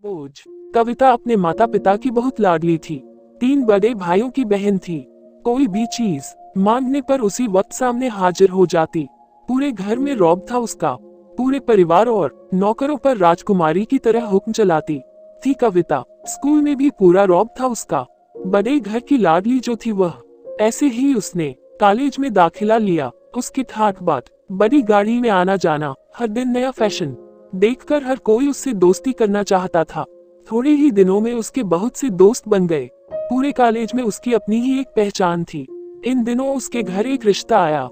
बोझ। कविता अपने माता पिता की बहुत लाडली थी। 3 बड़े भाइयों की बहन थी। कोई भी चीज मांगने पर उसी वक्त सामने हाजिर हो जाती। पूरे घर में रौब था उसका। पूरे परिवार और नौकरों पर राजकुमारी की तरह हुक्म चलाती थी कविता। स्कूल में भी पूरा रौब था उसका। बड़े घर की लाडली जो थी वह। ऐसे ही उसने कॉलेज में दाखिला लिया। उसकी ठाठ बाट, बड़ी गाड़ी में आना जाना, हर दिन नया फैशन देखकर हर कोई उससे दोस्ती करना चाहता था। थोड़े ही दिनों में उसके बहुत से दोस्त बन गए। पूरे कॉलेज में उसकी अपनी ही एक पहचान थी। इन दिनों उसके घर एक रिश्ता आया।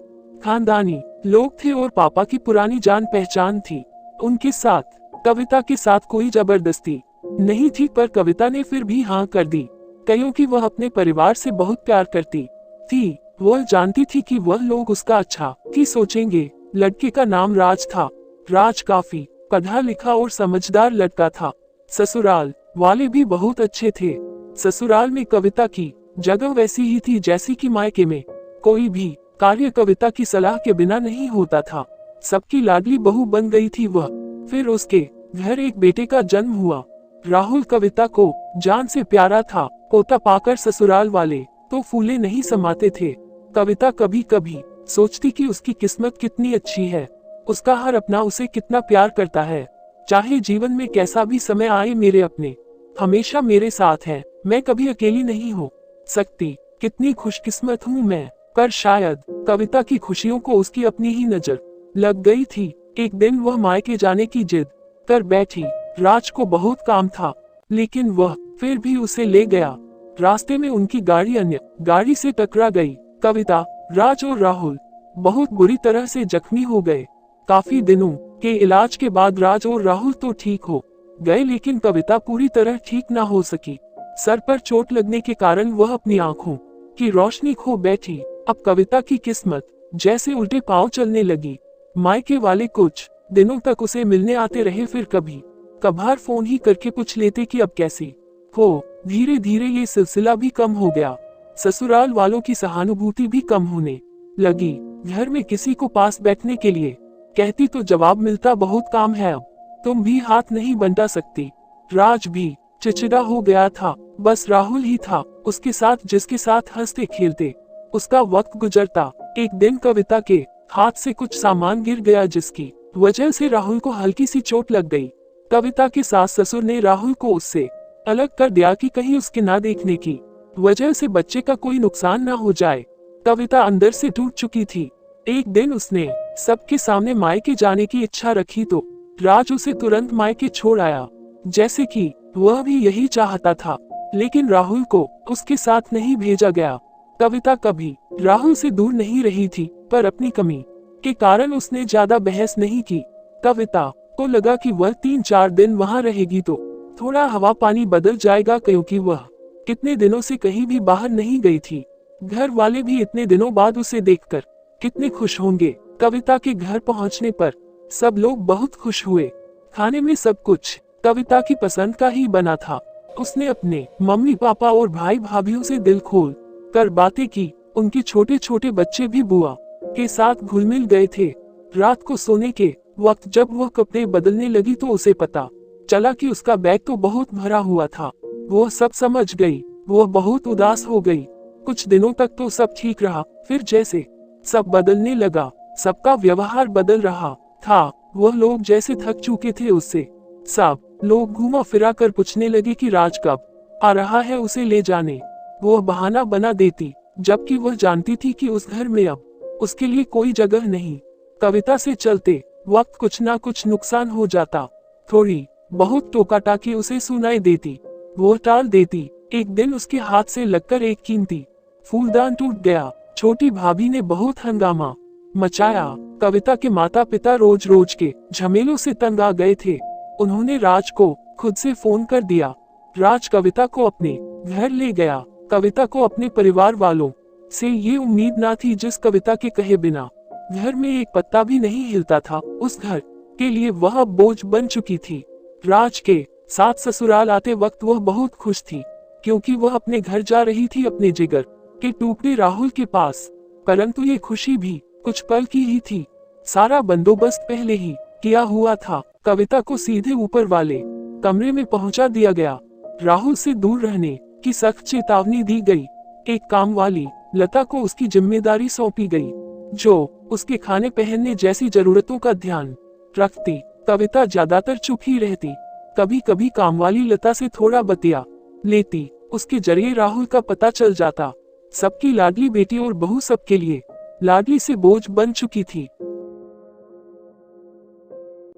खानदानी लोग थे और पापा की पुरानी जान पहचान थी उनके साथ। कविता के साथ कोई जबरदस्ती नहीं थी, पर कविता ने फिर भी हाँ कर दी। कहीं कि वह अपने परिवार से बहुत प्यार करती थी। वह जानती थी कि वह लोग उसका अच्छा ही सोचेंगे। लड़के का नाम राज था। राज काफी पढ़ा लिखा और समझदार लड़का था। ससुराल वाले भी बहुत अच्छे थे। ससुराल में कविता की जगह वैसी ही थी जैसी कि मायके में। कोई भी कार्य कविता की सलाह के बिना नहीं होता था। सबकी लाडली बहू बन गई थी वह। फिर उसके घर एक बेटे का जन्म हुआ। राहुल कविता को जान से प्यारा था। पोता पाकर ससुराल वाले तो फूले नहीं समाते थे। कविता कभी कभी सोचती कि उसकी किस्मत कितनी अच्छी है। उसका हर अपना उसे कितना प्यार करता है। चाहे जीवन में कैसा भी समय आए, मेरे अपने हमेशा मेरे साथ हैं। मैं कभी अकेली नहीं हो सकती। कितनी खुशकिस्मत हूँ मैं। पर शायद कविता की खुशियों को उसकी अपनी ही नजर लग गई थी। एक दिन वह मायके जाने की जिद कर बैठी। राज को बहुत काम था, लेकिन वह फिर भी उसे ले गया। रास्ते में उनकी गाड़ी अन्य गाड़ी से टकरा गई। कविता, राज और राहुल बहुत बुरी तरह से जख्मी हो गए। काफी दिनों के इलाज के बाद राज और राहुल तो ठीक हो गए, लेकिन कविता पूरी तरह ठीक ना हो सकी। सर पर चोट लगने के कारण वह अपनी आंखों की रोशनी खो बैठी। अब कविता की किस्मत जैसे उल्टे पांव चलने लगी। मायके वाले कुछ दिनों तक उसे मिलने आते रहे, फिर कभी कभार फोन ही करके पूछ लेते कि अब कैसी हो। धीरे धीरे ये सिलसिला भी कम हो गया। ससुराल वालों की सहानुभूति भी कम होने लगी। घर में किसी को पास बैठने के लिए कहती तो जवाब मिलता, बहुत काम है, अब तुम भी हाथ नहीं बंटा सकती। राज भी चिड़चिड़ा हो गया था। बस राहुल ही था उसके साथ, जिसके साथ हंसते खेलते उसका वक्त गुजरता। एक दिन कविता के हाथ से कुछ सामान गिर गया, जिसकी वजह से राहुल को हल्की सी चोट लग गई। कविता के सास ससुर ने राहुल को उससे अलग कर दिया कि कहीं उसके ना देखने की वजह से बच्चे का कोई नुकसान ना हो जाए। कविता अंदर से टूट चुकी थी। एक दिन उसने सबके सामने मायके जाने की इच्छा रखी तो राज उसे तुरंत मायके छोड़ आया, जैसे कि वह भी यही चाहता था। लेकिन राहुल को उसके साथ नहीं भेजा गया। कविता कभी राहुल से दूर नहीं रही थी, पर अपनी कमी के कारण उसने ज्यादा बहस नहीं की। कविता को लगा कि वह 3-4 दिन वहां रहेगी तो थोड़ा हवा पानी बदल जाएगा, क्योंकि वह कितने दिनों से कहीं भी बाहर नहीं गई थी। घर वाले भी इतने दिनों बाद उसे देखकर कितने खुश होंगे। कविता के घर पहुंचने पर सब लोग बहुत खुश हुए। खाने में सब कुछ कविता की पसंद का ही बना था। उसने अपने मम्मी पापा और भाई भाभीयों से दिल खोल कर बातें की। उनके छोटे छोटे बच्चे भी बुआ के साथ घुल मिल गए थे। रात को सोने के वक्त जब वह कपड़े बदलने लगी तो उसे पता चला कि उसका बैग तो बहुत भरा हुआ था। वह सब समझ गई। वह बहुत उदास हो गई। कुछ दिनों तक तो सब ठीक रहा, फिर जैसे सब बदलने लगा, सबका व्यवहार बदल रहा था। वह लोग जैसे थक चुके थे उससे। सब लोग घुमा फिरा कर पूछने लगे कि राज कब आ रहा है उसे ले जाने। वह बहाना बना देती, जबकि वह जानती थी कि उस घर में अब उसके लिए कोई जगह नहीं। कविता से चलते वक्त कुछ ना कुछ नुकसान हो जाता। थोड़ी बहुत टोका टाकी उसे सुनाई देती, वो टाल देती। एक दिन उसके हाथ से लगकर एक कीमती फूलदान टूट गया। छोटी भाभी ने बहुत हंगामा मचाया। कविता के माता पिता रोज रोज के झमेलों से तंग आ गए थे। उन्होंने राज को खुद से फोन कर दिया। राज कविता को अपने घर ले गया। कविता को अपने परिवार वालों से ये उम्मीद ना थी, जिस कविता के कहे बिना घर में एक पत्ता भी नहीं हिलता था, उस घर के लिए वह बोझ बन चुकी थी। राज के साथ ससुराल आते वक्त वह बहुत खुश थी, क्योंकि वह अपने घर जा रही थी, अपने जिगर के टुकड़े राहुल के पास। परंतु ये खुशी भी कुछ पल की ही थी। सारा बंदोबस्त पहले ही किया हुआ था। कविता को सीधे ऊपर वाले कमरे में पहुंचा दिया गया। राहुल से दूर रहने की सख्त चेतावनी दी गई। एक काम वाली लता को उसकी जिम्मेदारी सौंपी गई, जो उसके खाने पहनने जैसी जरूरतों का ध्यान रखती। कविता ज्यादातर चुप ही रहती। कभी कभी कामवाली लता से थोड़ा बतिया लेती। उसके जरिए राहुल का पता चल जाता। सबकी लाडली बेटी और बहू सबके लिए लाडली से बोझ बन चुकी थी।